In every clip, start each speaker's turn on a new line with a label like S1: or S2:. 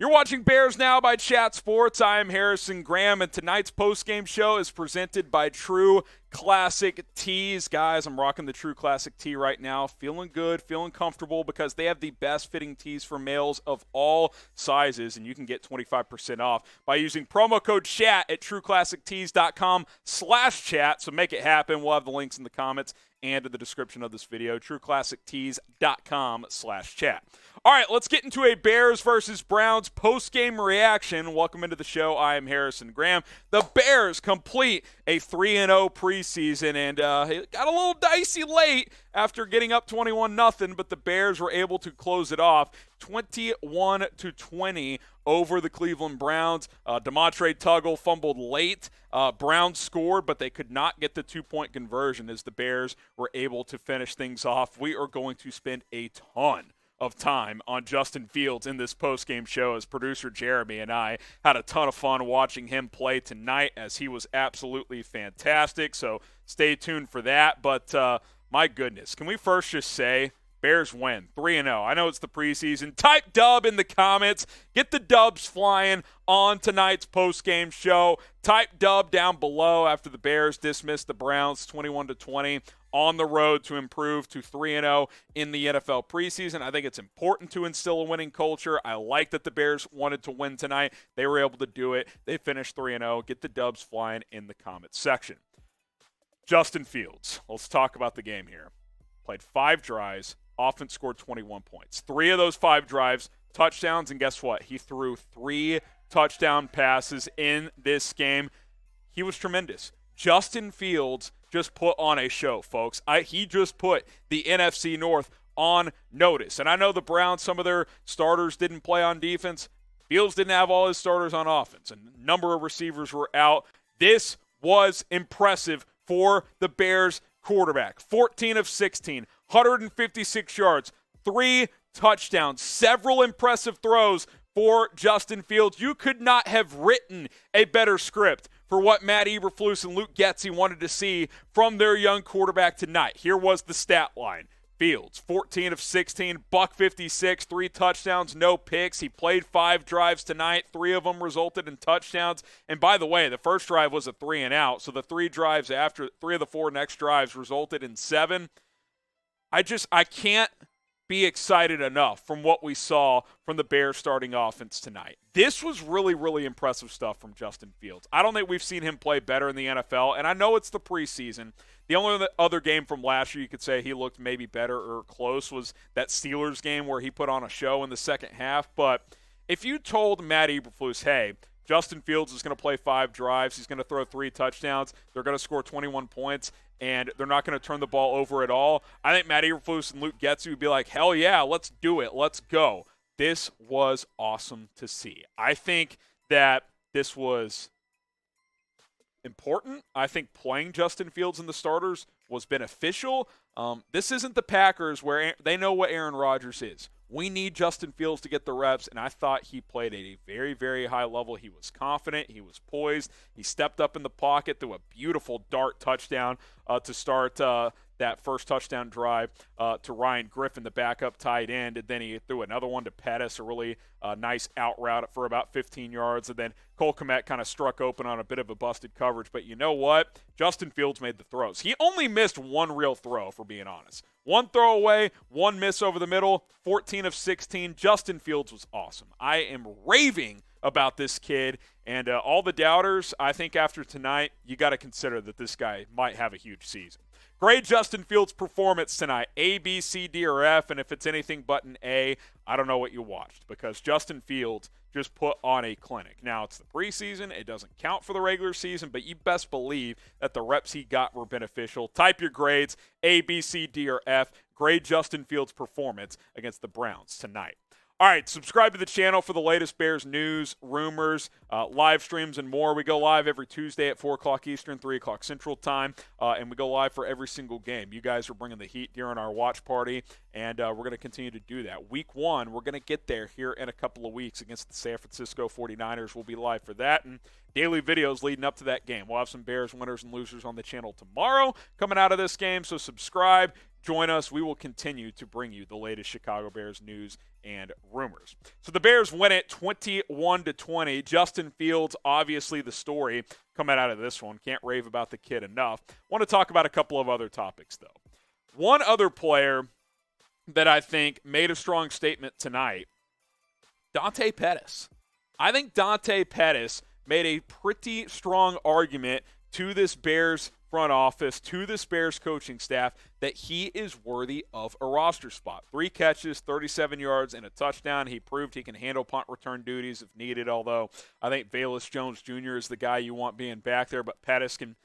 S1: You're watching Bears Now by Chat Sports. I am Harrison Graham, and tonight's postgame show is presented by True Classic Tees. Guys, I'm rocking the True Classic Tee right now. Feeling good, feeling comfortable because they have the best fitting tees for males of all sizes, and you can get 25% off by using promo code CHAT at trueclassictees.com/chat. So make it happen. We'll have the links in the comments and in the description of this video, trueclassictees.com/chat. All right, let's get into a Bears versus Browns post-game reaction. Welcome into the show. I am Harrison Graham. The Bears complete a 3-0 preseason, and it got a little dicey late after getting up 21-0, but the Bears were able to close it off 21-20 over the Cleveland Browns. Demontre Tuggle fumbled late. Browns scored, but they could not get the two-point conversion as the Bears were able to finish things off. We are going to spend a ton of time on Justin Fields in this postgame show, as producer Jeremy and I had a ton of fun watching him play tonight, as he was absolutely fantastic. So stay tuned for that. But my goodness, can we first just say Bears win 3-0? I know it's the preseason. Type dub in the comments. Get the dubs flying on tonight's postgame show. Type dub down below after the Bears dismissed the Browns 21-20 on the road to improve to 3-0 in the NFL preseason. I think it's important to instill a winning culture. I like that the Bears wanted to win tonight. They were able to do it. They finished 3-0. Get the dubs flying in the comments section. Justin Fields. Let's talk about the game here. Played 5 drives. Offense scored 21 points. 3 of those 5 drives, touchdowns, and guess what? He threw 3 touchdown passes in this game. He was tremendous. Justin Fields just put on a show, folks. He just put the NFC North on notice. And I know the Browns, some of their starters didn't play on defense. Fields didn't have all his starters on offense. A number of receivers were out. This was impressive for the Bears quarterback. 14 of 16, 156 yards, 3 touchdowns, several impressive throws for Justin Fields. You could not have written a better script for what Matt Eberflus and Luke Getsy wanted to see from their young quarterback tonight. Here was the stat line. Fields, 14 of 16, $156, 3 touchdowns, no picks. He played 5 drives tonight. 3 of them resulted in touchdowns. And by the way, the first drive was a 3-and-out, so the 3 drives after, 3 of the 4 next drives resulted in 7. I can't be excited enough from what we saw from the Bears starting offense tonight. This was really, really impressive stuff from Justin Fields. I don't think we've seen him play better in the NFL, and I know it's the preseason. The only other game from last year you could say he looked maybe better or close was that Steelers game where he put on a show in the second half. But if you told Matt Eberflus, hey, Justin Fields is going to play 5 drives, he's going to throw 3 touchdowns, they're going to score 21 points, and they're not going to turn the ball over at all, I think Matt Eberflus and Luke Getsy would be like, hell yeah, let's do it, let's go. This was awesome to see. I think that this was important. I think playing Justin Fields in the starters was beneficial. This isn't the Packers where they know what Aaron Rodgers is. We need Justin Fields to get the reps, and I thought he played at a very, very high level. He was confident. He was poised. He stepped up in the pocket, threw a beautiful dart touchdown to start that first touchdown drive to Ryan Griffin, the backup tight end, and then he threw another one to Pettis, a really nice out route for about 15 yards, and then Cole Kmet kind of struck open on a bit of a busted coverage. But you know what? Justin Fields made the throws. He only missed 1 real throw, for being honest. 1 throwaway, 1 miss over the middle, 14 of 16. Justin Fields was awesome. I am raving about this kid, and all the doubters, I think after tonight, you got to consider that this guy might have a huge season. Great Justin Fields performance tonight. A, B, C, D, or F, and if it's anything but an A, I don't know what you watched, because Justin Fields just put on a clinic. Now, it's the preseason. It doesn't count for the regular season, but you best believe that the reps he got were beneficial. Type your grades, A, B, C, D, or F. Grade Justin Fields' performance against the Browns tonight. All right, subscribe to the channel for the latest Bears news, rumors, live streams, and more. We go live every Tuesday at 4 o'clock Eastern, 3 o'clock Central Time, and we go live for every single game. You guys are bringing the heat during our watch party, and we're going to continue to do that. Week 1, we're going to get there here in a couple of weeks against the San Francisco 49ers. We'll be live for that, and daily videos leading up to that game. We'll have some Bears winners and losers on the channel tomorrow coming out of this game, so subscribe. join us. We will continue to bring you the latest Chicago Bears news and rumors. So the Bears win it 21-20. Justin Fields, obviously the story coming out of this one. Can't rave about the kid enough. Want to talk about a couple of other topics, though. One other player that I think made a strong statement tonight, Dante Pettis. I think Dante Pettis made a pretty strong argument to this Bears front office, to this Bears coaching staff, that he is worthy of a roster spot. 3 catches, 37 yards, and a touchdown. He proved he can handle punt return duties if needed, although I think Velus Jones Jr. is the guy you want being back there, but Pettis can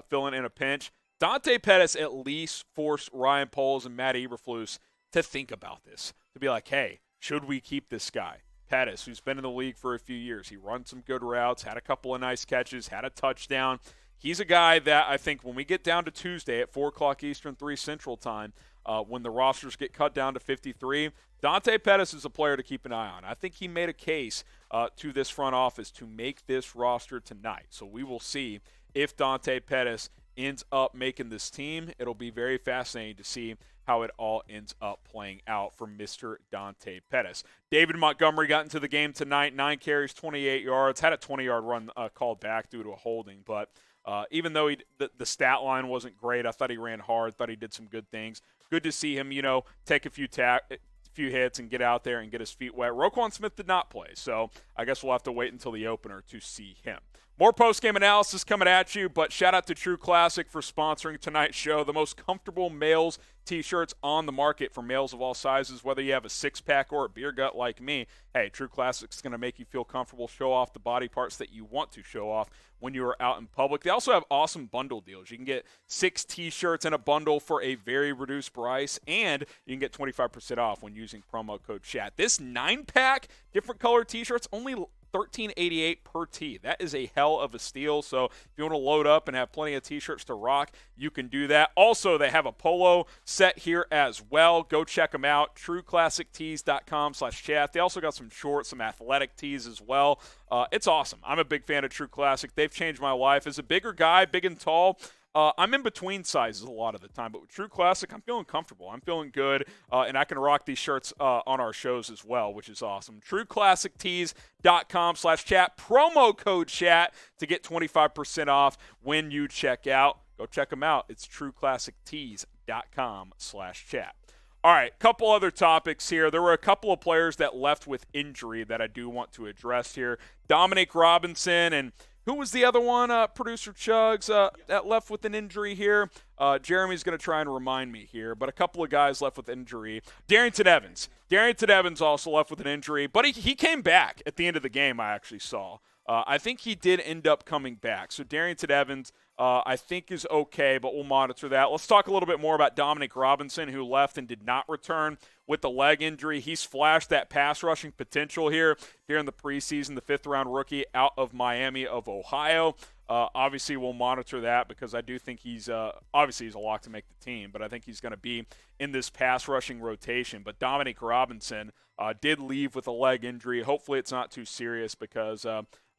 S1: fill in a pinch. Dante Pettis at least forced Ryan Poles and Matt Eberflus to think about this, to be like, hey, should we keep this guy? Pettis, who's been in the league for a few years. He runs some good routes, had a couple of nice catches, had a touchdown. He's a guy that I think when we get down to Tuesday at 4 o'clock Eastern, 3 Central time, when the rosters get cut down to 53, Dante Pettis is a player to keep an eye on. I think he made a case to this front office to make this roster tonight. So we will see if Dante Pettis ends up making this team. It'll be very fascinating to see how it all ends up playing out for Mr. Dante Pettis. David Montgomery got into the game tonight, 9 carries, 28 yards, had a 20-yard run called back due to a holding, but even though the stat line wasn't great, I thought he ran hard, thought he did some good things. Good to see him, take a few hits and get out there and get his feet wet. Roquan Smith did not play, so I guess we'll have to wait until the opener to see him. More post-game analysis coming at you, but shout out to True Classic for sponsoring tonight's show. The most comfortable males T-shirts on the market for males of all sizes, whether you have a six-pack or a beer gut like me. Hey, True Classic's going to make you feel comfortable, show off the body parts that you want to show off when you are out in public. They also have awesome bundle deals. You can get 6 T-shirts in a bundle for a very reduced price, and you can get 25% off when using promo code CHAT. This 9-pack, different color T-shirts, only $13.88 per tee. That is a hell of a steal. So if you want to load up and have plenty of T-shirts to rock, you can do that. Also, they have a polo set here as well. Go check them out. TrueClassicTees.com/chat. They also got some shorts, some athletic tees as well. It's awesome. I'm a big fan of True Classic. They've changed my life. As a bigger guy, big and tall, I'm in between sizes a lot of the time, but with True Classic, I'm feeling comfortable. I'm feeling good, and I can rock these shirts on our shows as well, which is awesome. TrueClassicTees.com/chat. Promo code CHAT to get 25% off when you check out. Go check them out. It's TrueClassicTees.com/chat. All right, couple other topics here. There were a couple of players that left with injury that I do want to address here. Dominique Robinson and who was the other one, Producer Chugs, that left with an injury here? Jeremy's going to try and remind me here, but a couple of guys left with injury. Darrynton Evans. Darrynton Evans also left with an injury, but he came back at the end of the game, I actually saw. I think he did end up coming back. So Darrynton Evans, I think, is okay, but we'll monitor that. Let's talk a little bit more about Dominique Robinson, who left and did not return with the leg injury. He's flashed that pass rushing potential here during the preseason, the 5th-round rookie out of Miami of Ohio. Obviously, we'll monitor that because I do think he's obviously he's a lock to make the team, but I think he's going to be in this pass rushing rotation. But Dominique Robinson did leave with a leg injury. Hopefully, it's not too serious because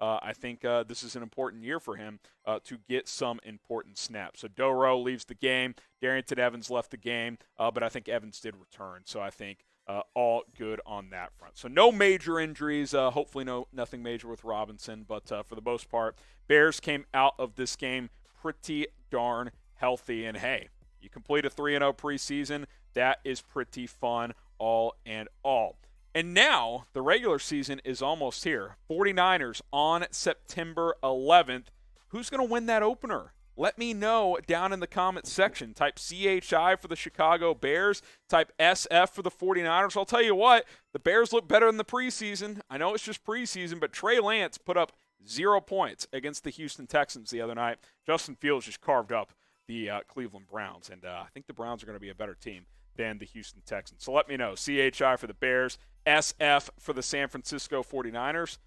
S1: I think this is an important year for him to get some important snaps. So Doro leaves the game. Darrynton Evans left the game, but I think Evans did return. So I think all good on that front. So no major injuries. Hopefully nothing major with Robinson. But for the most part, Bears came out of this game pretty darn healthy. And, hey, you complete a 3-0 preseason. That is pretty fun all in all. And now the regular season is almost here. 49ers on September 11th. Who's going to win that opener? Let me know down in the comments section. Type CHI for the Chicago Bears. Type SF for the 49ers. I'll tell you what, the Bears look better in the preseason. I know it's just preseason, but Trey Lance put up 0 points against the Houston Texans the other night. Justin Fields just carved up the Cleveland Browns, and I think the Browns are going to be a better team than the Houston Texans. So let me know. CHI for the Bears. SF for the San Francisco 49ers.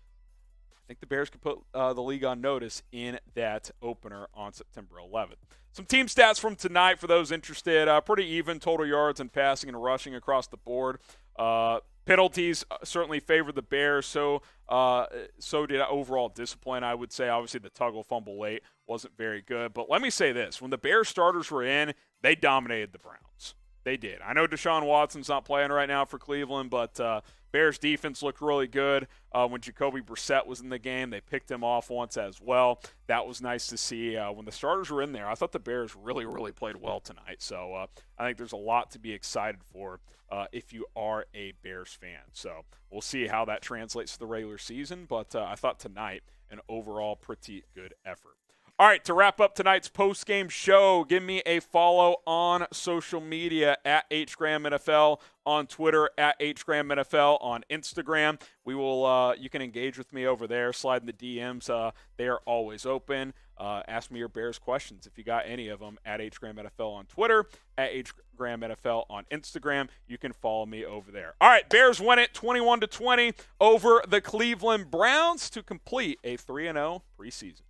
S1: I think the Bears could put the league on notice in that opener on September 11th. Some team stats from tonight for those interested. Pretty even total yards and passing and rushing across the board. Penalties certainly favored the Bears, so did overall discipline, I would say. Obviously, the Tuggle fumble late wasn't very good. But let me say this. When the Bears starters were in, they dominated the Browns. They did. I know Deshaun Watson's not playing right now for Cleveland, but Bears defense looked really good when Jacoby Brissett was in the game. They picked him off once as well. That was nice to see. When the starters were in there, I thought the Bears really, really played well tonight. So I think there's a lot to be excited for if you are a Bears fan. So we'll see how that translates to the regular season, but I thought tonight an overall pretty good effort. All right, to wrap up tonight's post-game show, give me a follow on social media at HGramNFL, on Twitter at HGramNFL, on Instagram. We will. You can engage with me over there, slide in the DMs. They are always open. Ask me your Bears questions if you got any of them at HGramNFL on Twitter, at HGramNFL on Instagram. You can follow me over there. All right, Bears win it 21-20 over the Cleveland Browns to complete a 3-0 preseason.